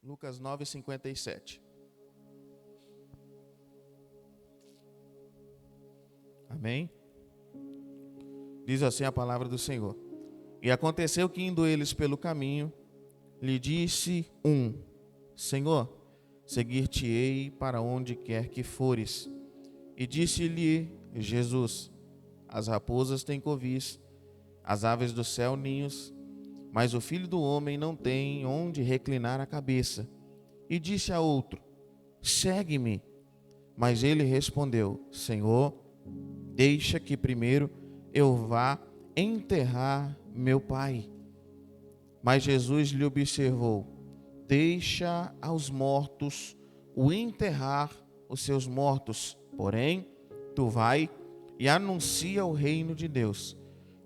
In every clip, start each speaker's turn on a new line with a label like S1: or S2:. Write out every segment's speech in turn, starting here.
S1: Lucas 9:57. Amém? Diz assim a palavra do Senhor. E aconteceu que, indo eles pelo caminho, lhe disse um: Senhor, seguir-te-ei para onde quer que fores. E disse-lhe Jesus: As raposas têm covis, as aves do céu ninhos, mas o Filho do homem não tem onde reclinar a cabeça. E disse a outro: Segue-me. Mas ele respondeu: Senhor, deixa que primeiro eu vá enterrar meu pai. Mas Jesus lhe observou: Deixa aos mortos o enterrar os seus mortos. Porém, tu vai e anuncia o reino de Deus.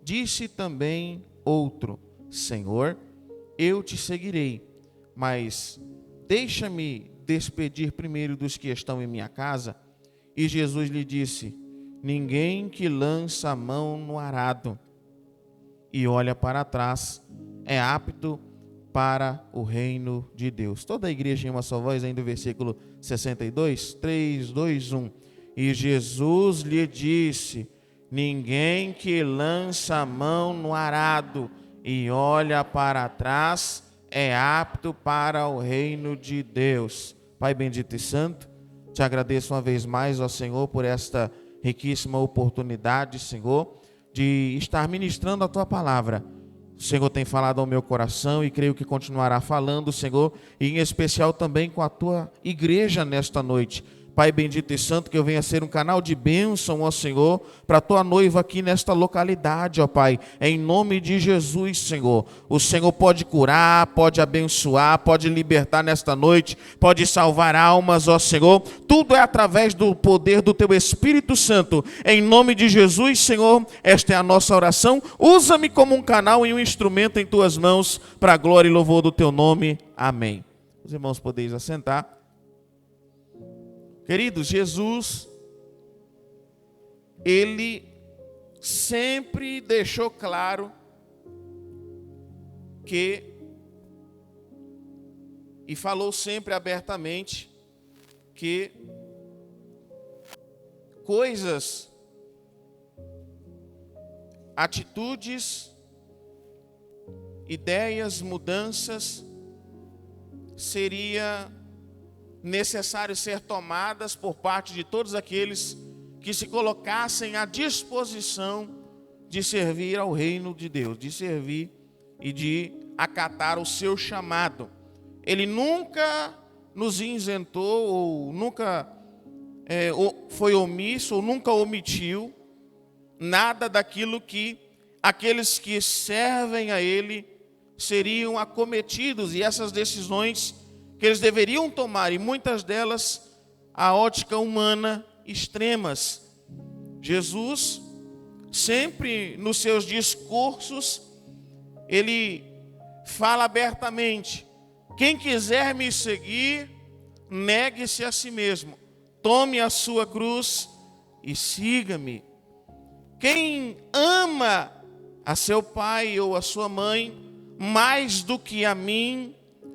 S1: Disse também outro: Senhor, eu te seguirei, mas deixa-me despedir primeiro dos que estão em minha casa. E Jesus lhe disse: Ninguém que lança a mão no arado e olha para trás é apto para o reino de Deus. Toda a igreja em uma só voz, ainda o versículo 62, 3, 2, 1. E Jesus lhe disse: Ninguém que lança a mão no arado e olha para trás é apto para o reino de Deus. Pai bendito e santo, te agradeço uma vez mais, ó Senhor, por esta riquíssima oportunidade, Senhor, de estar ministrando a Tua palavra. O Senhor tem falado ao meu coração e creio que continuará falando, Senhor, e em especial também com a Tua igreja nesta noite. Pai bendito e santo, que eu venha ser um canal de bênção, ó Senhor, para a Tua noiva aqui nesta localidade, ó Pai, em nome de Jesus, Senhor. O Senhor pode curar, pode abençoar, pode libertar nesta noite, pode salvar almas, ó Senhor. Tudo é através do poder do Teu Espírito Santo. Em nome de Jesus, Senhor, esta é a nossa oração. Usa-me como um canal e um instrumento em Tuas mãos, para a glória e louvor do Teu nome. Amém. Os irmãos podeis assentar. Queridos, Jesus, Ele sempre deixou claro que, e falou sempre abertamente, que coisas, atitudes, ideias, mudanças, seria necessário ser tomadas por parte de todos aqueles que se colocassem à disposição de servir ao reino de Deus, de servir e de acatar o seu chamado. Ele nunca nos isentou, ou nunca foi omisso, ou nunca omitiu nada daquilo que aqueles que servem a Ele seriam acometidos, e essas decisões que eles deveriam tomar, e muitas delas a ótica humana extremas. Jesus, sempre nos seus discursos, Ele fala abertamente: quem quiser me seguir, negue-se a si mesmo, tome a sua cruz e siga-me. Quem ama a seu pai ou a sua mãe mais do que a mim,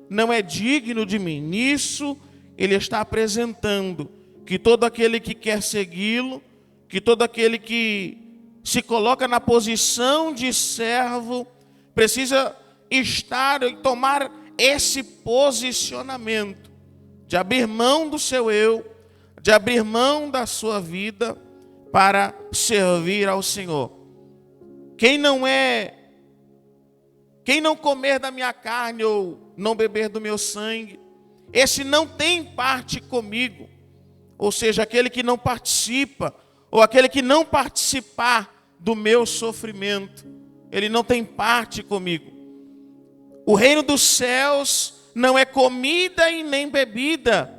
S1: não é digno de mim. Nisso ele está apresentando que todo aquele que quer segui-lo, que todo aquele que se coloca na posição de servo, precisa estar e tomar esse posicionamento de abrir mão do seu eu, de abrir mão da sua vida para servir ao Senhor. Quem não comer da minha carne ou não beber do meu sangue, esse não tem parte comigo. Ou seja, aquele que não participa, ou aquele que não participar do meu sofrimento, ele não tem parte comigo. O reino dos céus não é comida e nem bebida,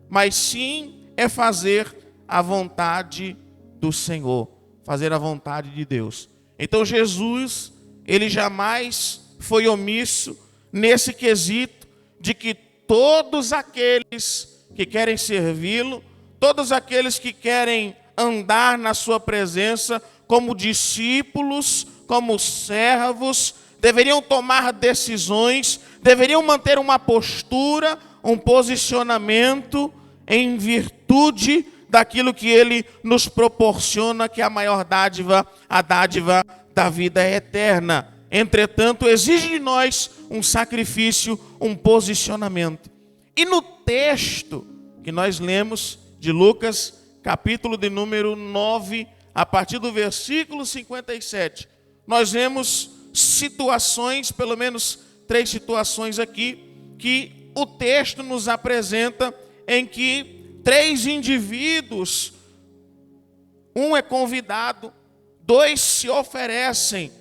S1: mas sim é fazer a vontade do Senhor, fazer a vontade de Deus. Então Jesus, ele jamais foi omisso nesse quesito de que todos aqueles que querem servi-lo, todos aqueles que querem andar na sua presença como discípulos, como servos, deveriam tomar decisões, deveriam manter uma postura, um posicionamento em virtude daquilo que ele nos proporciona, que é a maior dádiva, a dádiva da vida eterna. Entretanto, exige de nós um sacrifício, um posicionamento. E no texto que nós lemos de Lucas, capítulo de número 9, a partir do versículo 57, nós vemos situações, pelo menos 3 situações aqui, que o texto nos apresenta, em que 3 indivíduos, um é convidado, 2 se oferecem,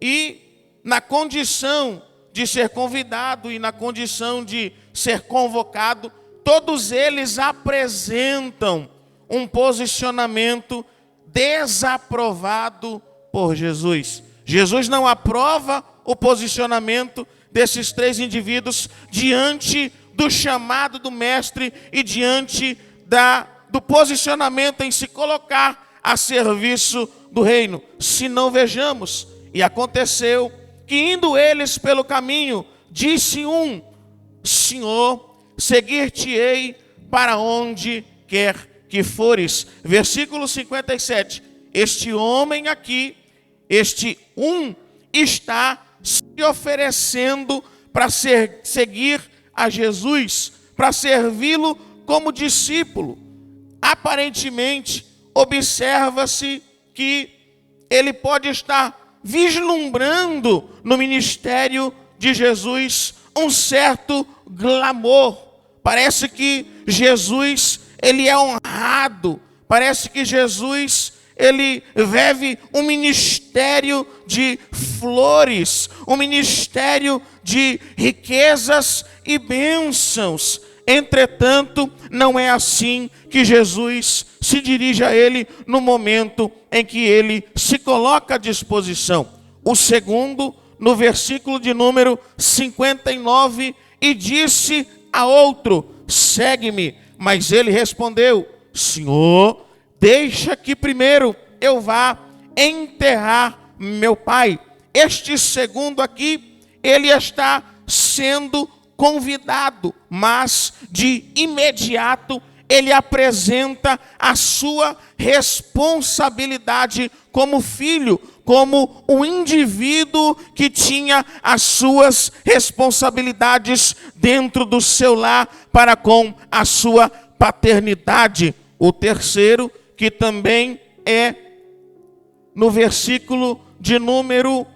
S1: e na condição de ser convidado e na condição de ser convocado, todos eles apresentam um posicionamento desaprovado por Jesus. Jesus não aprova o posicionamento desses 3 indivíduos diante do chamado do mestre e diante do posicionamento em se colocar a serviço do reino. Se não, vejamos, e aconteceu que indo eles pelo caminho, disse um: Senhor, seguir-te-ei para onde quer que fores. Versículo 57, este homem aqui, este um, está se oferecendo para seguir a Jesus, para servi-lo como discípulo. Aparentemente, observa-se que ele pode estar vislumbrando no ministério de Jesus um certo glamour. Parece que Jesus, ele é honrado. Parece que Jesus, ele vive um ministério de flores, um ministério de riquezas e bênçãos. Entretanto, não é assim que Jesus se dirige a ele no momento em que ele se coloca à disposição. O segundo, no versículo de número 59, e disse a outro: segue-me. Mas ele respondeu: Senhor, deixa que primeiro eu vá enterrar meu pai. Este segundo aqui, ele está sendo convidado, mas de imediato ele apresenta a sua responsabilidade como filho, como um indivíduo que tinha as suas responsabilidades dentro do seu lar para com a sua paternidade. O terceiro, que também é no versículo de número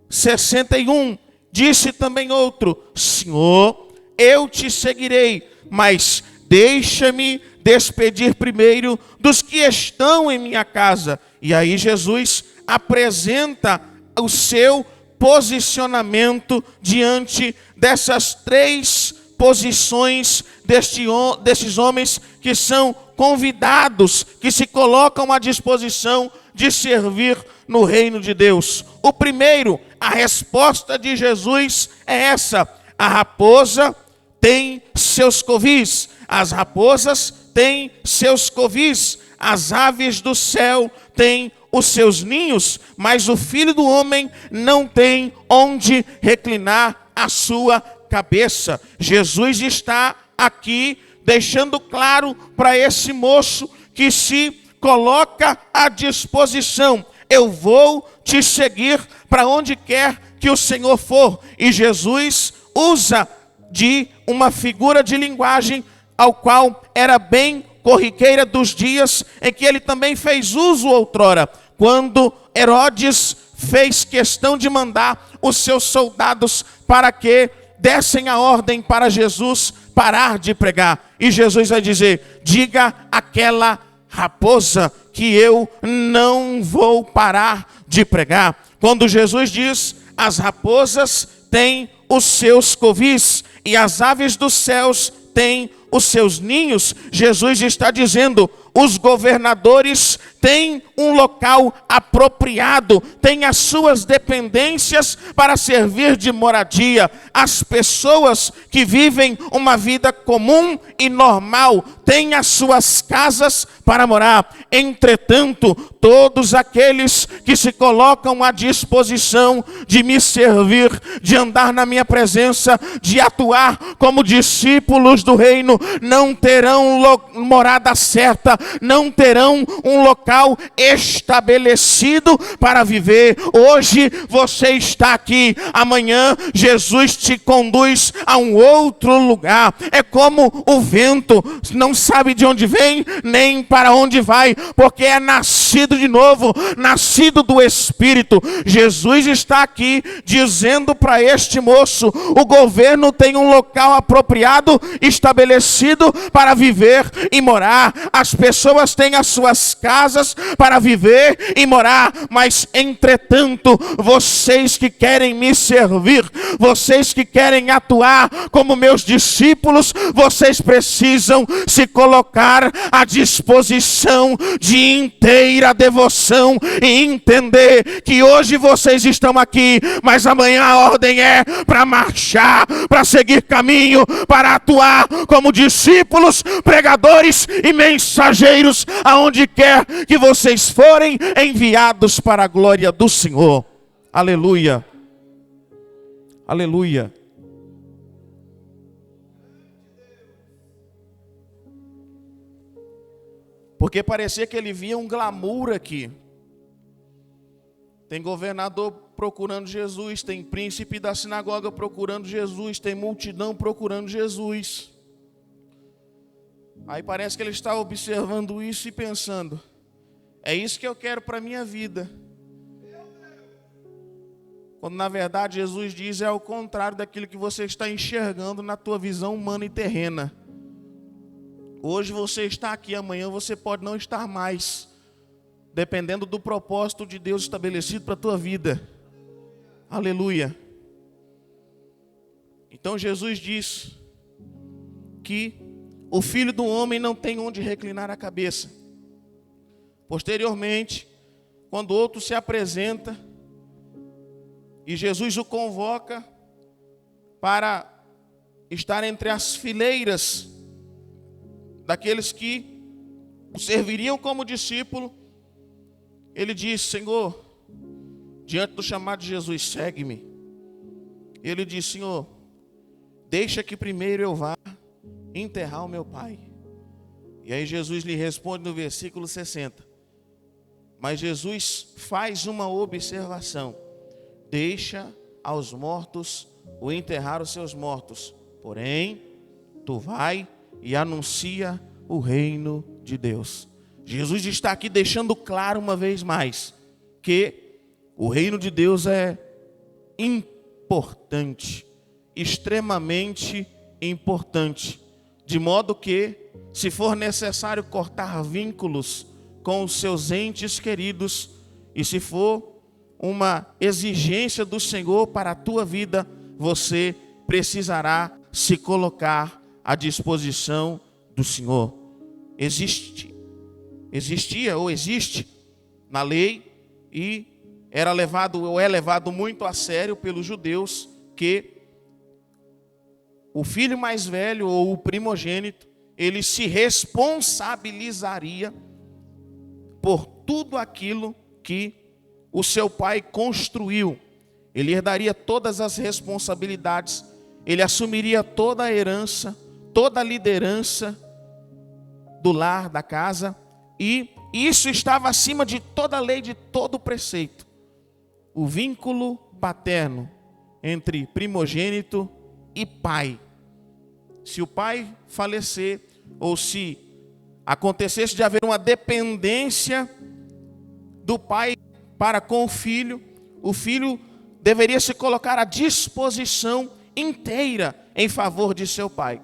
S1: 61, disse também outro: Senhor, eu te seguirei, mas deixa-me despedir primeiro dos que estão em minha casa. E aí Jesus apresenta o seu posicionamento diante dessas 3 posições desses homens que são convidados, que se colocam à disposição de servir no reino de Deus. O primeiro, a resposta de Jesus é essa: a raposa tem seus covis, as raposas têm seus covis, as aves do céu têm os seus ninhos, mas o Filho do Homem não tem onde reclinar a sua cabeça. Jesus está aqui deixando claro para esse moço que se coloca à disposição: eu vou te seguir para onde quer que o Senhor for. E Jesus usa de uma figura de linguagem ao qual era bem corriqueira dos dias em que ele também fez uso outrora, quando Herodes fez questão de mandar os seus soldados para que dessem a ordem para Jesus parar de pregar. E Jesus vai dizer: diga àquela raposa que eu não vou parar de pregar. Quando Jesus diz: as raposas têm os seus covis e as aves dos céus têm os seus ninhos, Jesus está dizendo: os governadores tem um local apropriado, tem as suas dependências para servir de moradia. As pessoas que vivem uma vida comum e normal têm as suas casas para morar. Entretanto, todos aqueles que se colocam à disposição de me servir, de andar na minha presença, de atuar como discípulos do reino, não terão morada certa, não terão um local estabelecido para viver. Hoje você está aqui, amanhã Jesus te conduz a um outro lugar. É como o vento, não sabe de onde vem, nem para onde vai, porque é nascido de novo, nascido do Espírito. Jesus está aqui dizendo para este moço: o governo tem um local apropriado, estabelecido para viver e morar. As pessoas têm as suas casas para viver e morar, mas entretanto, vocês que querem me servir, vocês que querem atuar como meus discípulos, vocês precisam se colocar à disposição de inteira devoção e entender que hoje vocês estão aqui, mas amanhã a ordem é para marchar, para seguir caminho, para atuar como discípulos, pregadores e mensageiros aonde quer que vocês forem enviados para a glória do Senhor. Aleluia. Aleluia. Porque parecia que ele via um glamour aqui. Tem governador procurando Jesus, tem príncipe da sinagoga procurando Jesus, tem multidão procurando Jesus. Aí parece que ele está observando isso e pensando: é isso que eu quero para a minha vida. Quando na verdade Jesus diz é o contrário daquilo que você está enxergando na tua visão humana e terrena. Hoje você está aqui, amanhã você pode não estar mais, dependendo do propósito de Deus estabelecido para a tua vida. Aleluia. Então Jesus diz que o Filho do Homem não tem onde reclinar a cabeça. Posteriormente, quando outro se apresenta e Jesus o convoca para estar entre as fileiras daqueles que o serviriam como discípulo, ele diz: Senhor, diante do chamado de Jesus, segue-me. Ele diz: Senhor, deixa que primeiro eu vá enterrar o meu pai. E aí Jesus lhe responde no versículo 60. Mas Jesus faz uma observação: deixa aos mortos o enterrar os seus mortos, porém tu vai e anuncia o reino de Deus. Jesus está aqui deixando claro uma vez mais que o reino de Deus é importante, extremamente importante, de modo que, se for necessário cortar vínculos com os seus entes queridos, e se for uma exigência do Senhor para a tua vida, você precisará se colocar à disposição do Senhor. Existia ou existe na lei, e era levado ou é levado muito a sério pelos judeus, que o filho mais velho ou o primogênito, ele se responsabilizaria por tudo aquilo que o seu pai construiu. Ele herdaria todas as responsabilidades, ele assumiria toda a herança, toda a liderança do lar, da casa, e isso estava acima de toda a lei, de todo o preceito. O vínculo paterno entre primogênito e pai. Se o pai falecer, ou se acontecesse de haver uma dependência do pai para com o filho deveria se colocar à disposição inteira em favor de seu pai.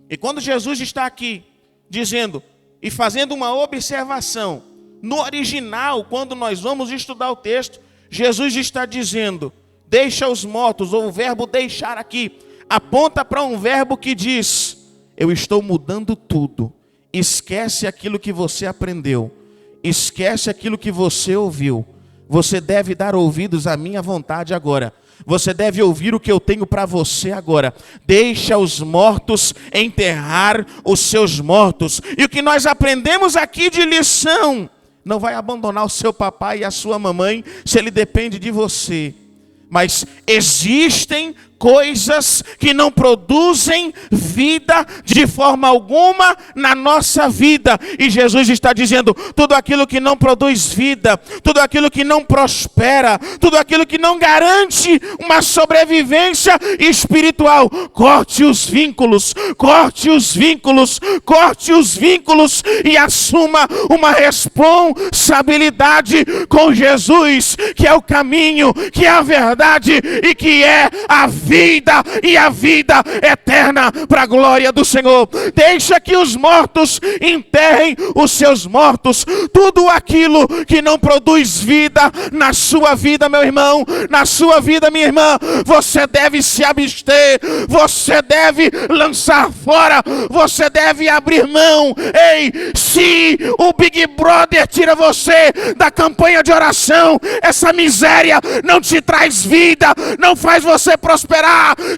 S1: E quando Jesus está aqui dizendo e fazendo uma observação, no original, quando nós vamos estudar o texto, Jesus está dizendo: deixa os mortos, ou o verbo deixar aqui aponta para um verbo que diz: eu estou mudando tudo. Esquece aquilo que você aprendeu esquece aquilo que você ouviu. Você deve dar ouvidos à minha vontade agora. Você deve ouvir o que eu tenho para você agora. Deixa os mortos enterrar os seus mortos. E o que nós aprendemos aqui de lição: não vai abandonar o seu papai e a sua mamãe se ele depende de você. Mas existem coisas que não produzem vida de forma alguma na nossa vida. E Jesus está dizendo: tudo aquilo que não produz vida, tudo aquilo que não prospera, tudo aquilo que não garante uma sobrevivência espiritual, corte os vínculos, corte os vínculos, corte os vínculos e assuma uma responsabilidade com Jesus, que é o caminho, que é a verdade e que é a vida e a vida eterna para a glória do Senhor. Deixa que os mortos enterrem os seus mortos. Tudo aquilo que não produz vida na sua vida, meu irmão, na sua vida, minha irmã, você deve se abster, você deve lançar fora, você deve abrir mão. Ei, se o Big Brother tira você da campanha de oração, essa miséria não te traz vida, não faz você prosperar.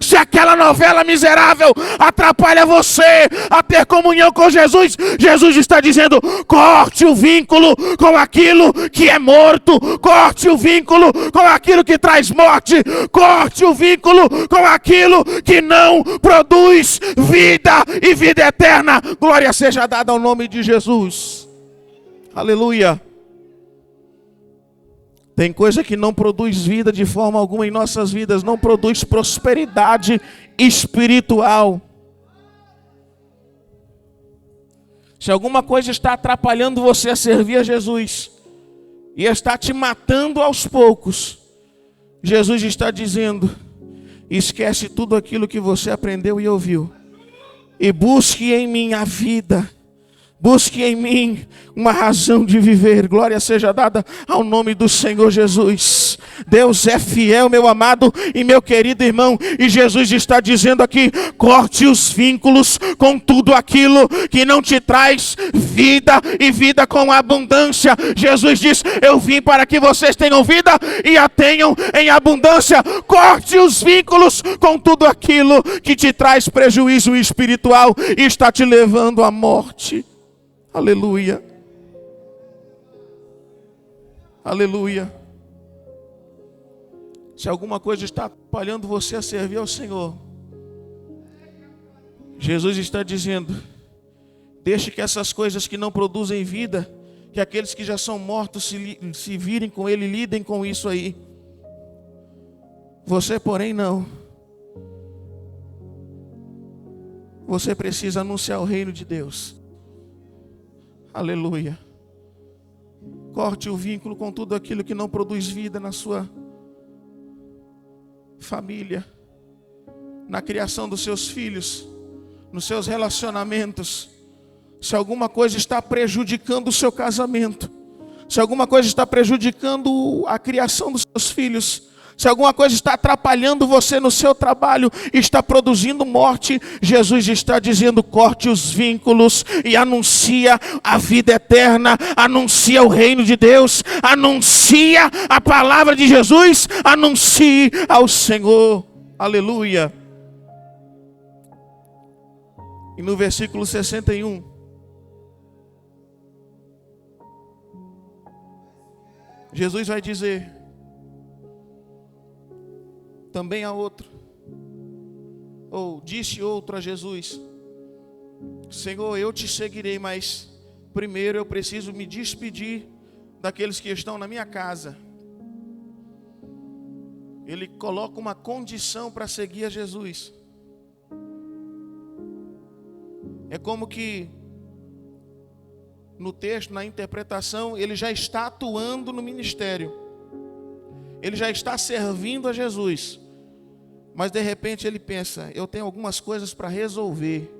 S1: Se aquela novela miserável atrapalha você a ter comunhão com Jesus, Jesus está dizendo: corte o vínculo com aquilo que é morto, corte o vínculo com aquilo que traz morte, corte o vínculo com aquilo que não produz vida e vida eterna. Glória seja dada ao nome de Jesus. Aleluia. Tem coisa que não produz vida de forma alguma em nossas vidas, não produz prosperidade espiritual. Se alguma coisa está atrapalhando você a servir a Jesus e está te matando aos poucos, Jesus está dizendo: esquece tudo aquilo que você aprendeu e ouviu e busque em mim a vida. Busque em mim uma razão de viver. Glória seja dada ao nome do Senhor Jesus. Deus é fiel, meu amado e meu querido irmão. E Jesus está dizendo aqui: corte os vínculos com tudo aquilo que não te traz vida e vida com abundância. Jesus diz: eu vim para que vocês tenham vida e a tenham em abundância. Corte os vínculos com tudo aquilo que te traz prejuízo espiritual e está te levando à morte. Aleluia. Aleluia. Se alguma coisa está atrapalhando você a servir ao Senhor, Jesus está dizendo: deixe que essas coisas que não produzem vida, que aqueles que já são mortos se virem com ele, lidem com isso aí. Você, porém, não. Você precisa anunciar o reino de Deus. Aleluia. Corte o vínculo com tudo aquilo que não produz vida na sua família, na criação dos seus filhos, nos seus relacionamentos. Se alguma coisa está prejudicando o seu casamento, se alguma coisa está prejudicando a criação dos seus filhos, se alguma coisa está atrapalhando você no seu trabalho, está produzindo morte, Jesus está dizendo: corte os vínculos e anuncia a vida eterna, anuncia o reino de Deus, anuncia a palavra de Jesus, anuncie ao Senhor. Aleluia. E no versículo 61, Jesus vai dizer também a outro, ou disse outro a Jesus: Senhor, eu te seguirei, mas primeiro eu preciso me despedir daqueles que estão na minha casa. Ele coloca uma condição para seguir a Jesus. É como que no texto, na interpretação, ele já está atuando no ministério, ele já está servindo a Jesus. Mas de repente ele pensa: eu tenho algumas coisas para resolver.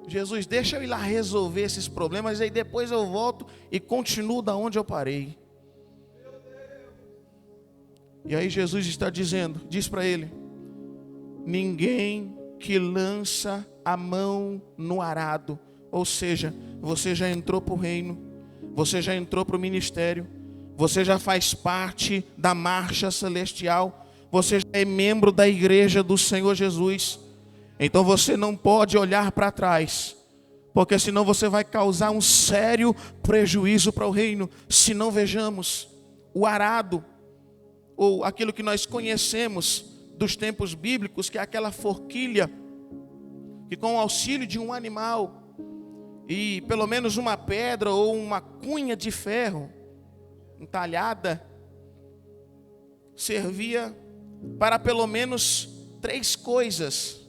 S1: Jesus, deixa eu ir lá resolver esses problemas, aí depois eu volto e continuo da onde eu parei. E aí Jesus está dizendo, diz para ele: ninguém que lança a mão no arado, ou seja, você já entrou para o reino, você já entrou para o ministério, você já faz parte da marcha celestial, você já é membro da igreja do Senhor Jesus. Então você não pode olhar para trás, porque senão você vai causar um sério prejuízo para o reino. Se não vejamos o arado, ou aquilo que nós conhecemos dos tempos bíblicos, que é aquela forquilha, que com o auxílio de um animal, e pelo menos uma pedra ou uma cunha de ferro, entalhada, servia para pelo menos 3 coisas,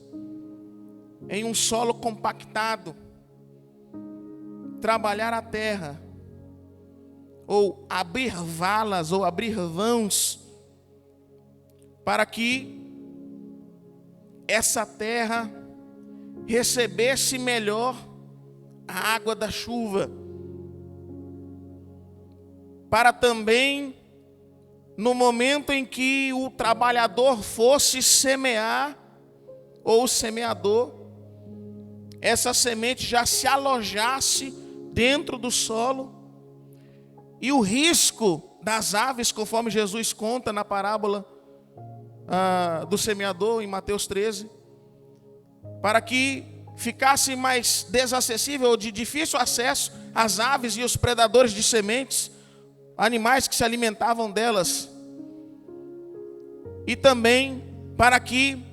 S1: em um solo compactado: trabalhar a terra, ou abrir valas, ou abrir vãos, para que essa terra recebesse melhor a água da chuva, para também, no momento em que o trabalhador fosse semear, ou o semeador, essa semente já se alojasse dentro do solo, e o risco das aves, conforme Jesus conta na parábola do semeador, em Mateus 13, para que ficasse mais desacessível, ou de difícil acesso, às aves e os predadores de sementes, animais que se alimentavam delas, e também para que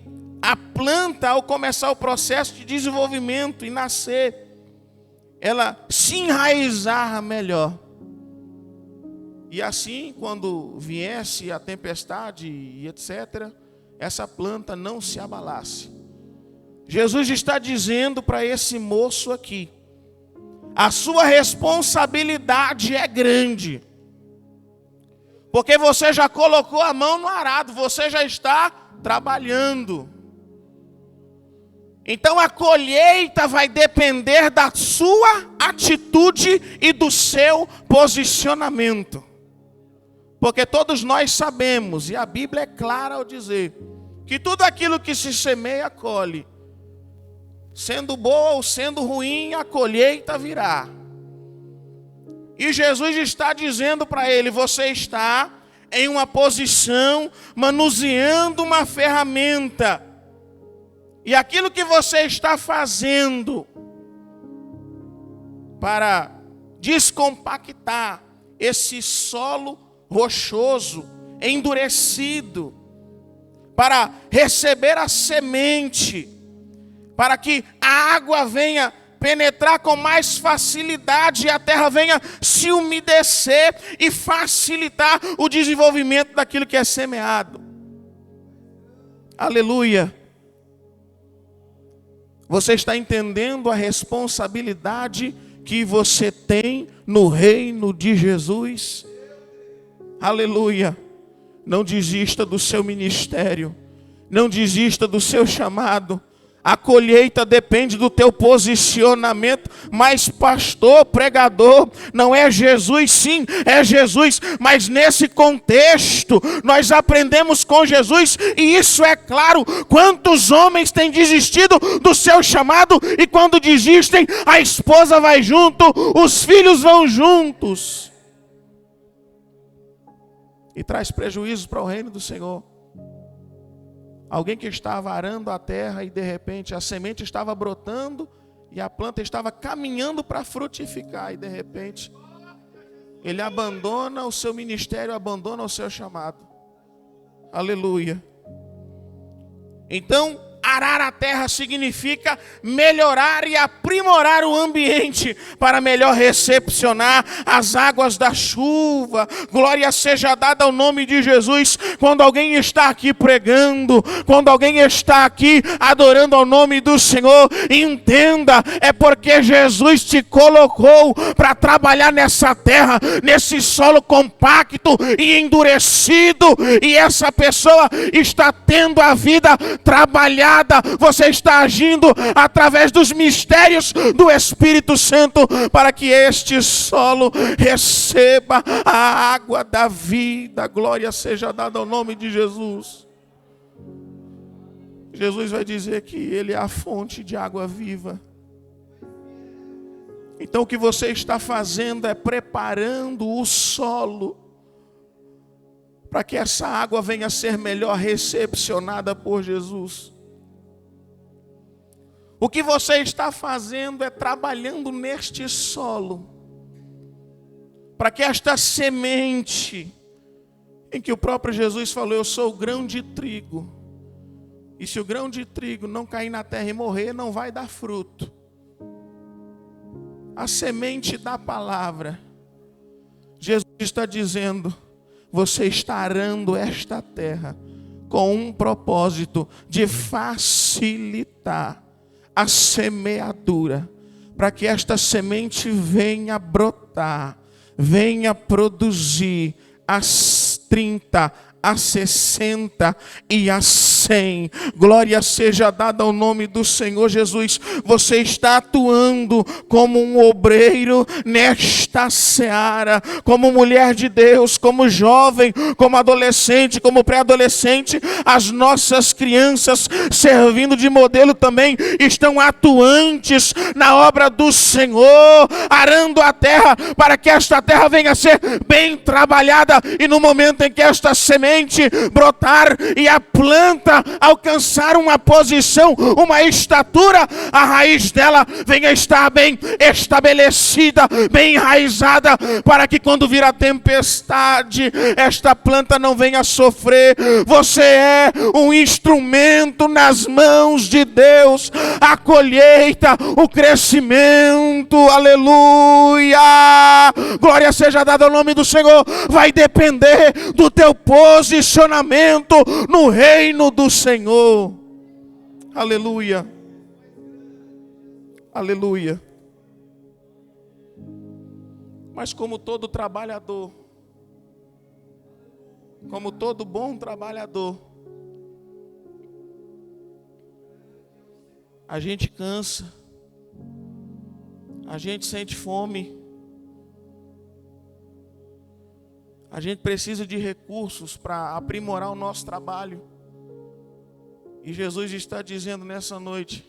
S1: a planta, ao começar o processo de desenvolvimento e nascer, ela se enraizar melhor. E assim, quando viesse a tempestade e etc., essa planta não se abalasse. Jesus está dizendo para esse moço aqui: a sua responsabilidade é grande, porque você já colocou a mão no arado, você já está trabalhando. Então a colheita vai depender da sua atitude e do seu posicionamento. Porque todos nós sabemos, e a Bíblia é clara ao dizer, que tudo aquilo que se semeia, colhe. Sendo boa ou sendo ruim, a colheita virá. E Jesus está dizendo para ele: você está em uma posição, manuseando uma ferramenta. E aquilo que você está fazendo para descompactar esse solo rochoso, endurecido, para receber a semente, para que a água venha penetrar com mais facilidade e a terra venha se umedecer e facilitar o desenvolvimento daquilo que é semeado. Aleluia! Você está entendendo a responsabilidade que você tem no reino de Jesus? Aleluia! Não desista do seu ministério, não desista do seu chamado. A colheita depende do teu posicionamento. Mas pastor, pregador, não é Jesus? Sim, é Jesus. Mas nesse contexto, nós aprendemos com Jesus. E isso é claro. Quantos homens têm desistido do seu chamado? E quando desistem, a esposa vai junto, os filhos vão juntos. E traz prejuízos para o reino do Senhor. Alguém que estava arando a terra e de repente a semente estava brotando e a planta estava caminhando para frutificar, e de repente ele abandona o seu ministério, abandona o seu chamado. Aleluia! Então, arar a terra significa melhorar e aprimorar o ambiente para melhor recepcionar as águas da chuva. Glória seja dada ao nome de Jesus. Quando alguém está aqui pregando, quando alguém está aqui adorando ao nome do Senhor, entenda, é porque Jesus te colocou para trabalhar nessa terra, nesse solo compacto e endurecido, e essa pessoa está tendo a vida trabalhada. Você está agindo através dos mistérios do Espírito Santo para que este solo receba a água da vida. Glória seja dada ao nome de Jesus. Jesus vai dizer que Ele é a fonte de água viva. Então o que você está fazendo é preparando o solo para que essa água venha a ser melhor recepcionada por Jesus. O que você está fazendo é trabalhando neste solo, para que esta semente, em que o próprio Jesus falou, eu sou o grão de trigo, e se o grão de trigo não cair na terra e morrer, não vai dar fruto. A semente da palavra, Jesus está dizendo, você está arando esta terra com um propósito de facilitar a semeadura, para que esta semente venha brotar, venha produzir as 30, as 60 e as 100. Glória seja dada ao nome do Senhor Jesus. Você está atuando como um obreiro nesta seara, como mulher de Deus, como jovem, como adolescente, como pré-adolescente. As nossas crianças, servindo de modelo também, estão atuantes na obra do Senhor, arando a terra, para que esta terra venha a ser bem trabalhada, e no momento em que esta semente brotar e a planta alcançar uma posição, uma estatura, a raiz dela venha estar bem estabelecida, bem enraizada, para que quando vir a tempestade, esta planta não venha sofrer. Você é um instrumento nas mãos de Deus. A colheita, o crescimento, aleluia, glória seja dada ao nome do Senhor, vai depender do teu posicionamento no reino do Senhor. Aleluia. Aleluia. Mas como todo trabalhador, como todo bom trabalhador, a gente cansa, a gente sente fome, a gente precisa de recursos para aprimorar o nosso trabalho. E Jesus está dizendo nessa noite,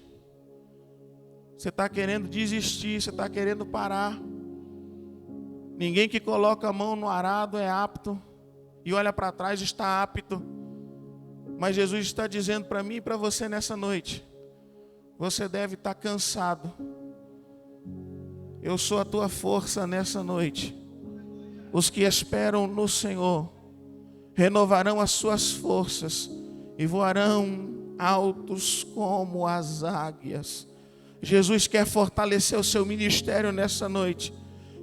S1: você está querendo desistir, você está querendo parar. Ninguém que coloca a mão no arado é apto, e olha para trás está apto. Mas Jesus está dizendo para mim e para você nessa noite, você deve estar cansado. Eu sou a tua força nessa noite. Os que esperam no Senhor renovarão as suas forças e voarão altos como as águias. Jesus quer fortalecer o seu ministério nessa noite.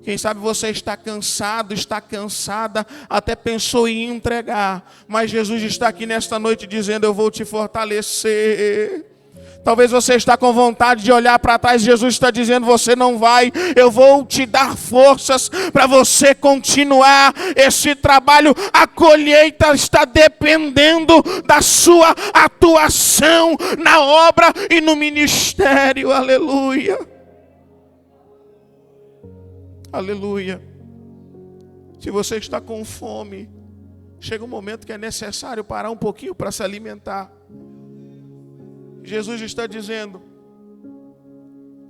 S1: Quem sabe você está cansado, está cansada, até pensou em entregar, mas Jesus está aqui nesta noite dizendo, eu vou te fortalecer. Talvez você está com vontade de olhar para trás, Jesus está dizendo, você não vai, eu vou te dar forças para você continuar esse trabalho. A colheita está dependendo da sua atuação na obra e no ministério. Aleluia. Aleluia. Se você está com fome, chega um momento que é necessário parar um pouquinho para se alimentar. Jesus está dizendo,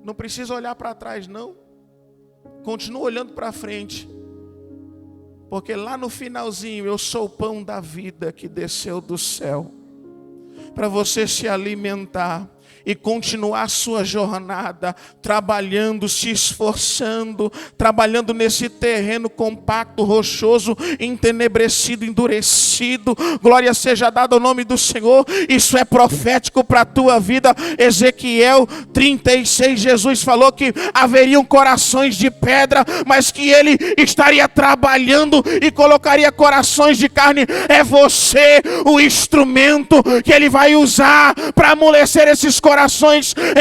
S1: não precisa olhar para trás não, continua olhando para frente, porque lá no finalzinho eu sou o pão da vida que desceu do céu, para você se alimentar e continuar a sua jornada, trabalhando, se esforçando, trabalhando nesse terreno compacto, rochoso, entenebrecido, endurecido. Glória seja dada ao nome do Senhor. Isso é profético para a tua vida. Ezequiel 36, Jesus falou que haveriam corações de pedra, mas que Ele estaria trabalhando e colocaria corações de carne. É você o instrumento que Ele vai usar para amolecer esses corações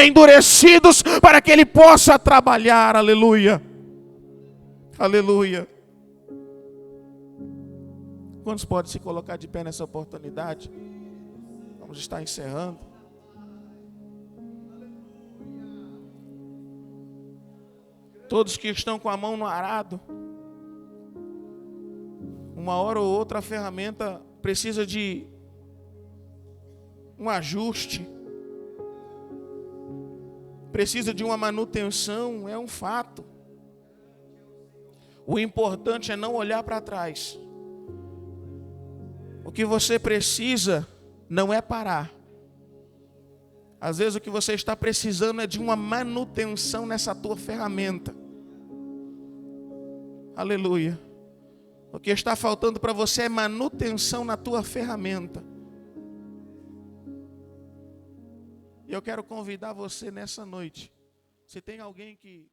S1: endurecidos, para que Ele possa trabalhar. Aleluia. Aleluia. Quantos podem se colocar de pé nessa oportunidade? Vamos estar encerrando. Todos que estão com a mão no arado, uma hora ou outra a ferramenta precisa de um ajuste, precisa de uma manutenção, é um fato. O importante é não olhar para trás. O que você precisa não é parar. Às vezes o que você está precisando é de uma manutenção nessa tua ferramenta. Aleluia. O que está faltando para você é manutenção na tua ferramenta. E eu quero convidar você nessa noite. Se tem alguém que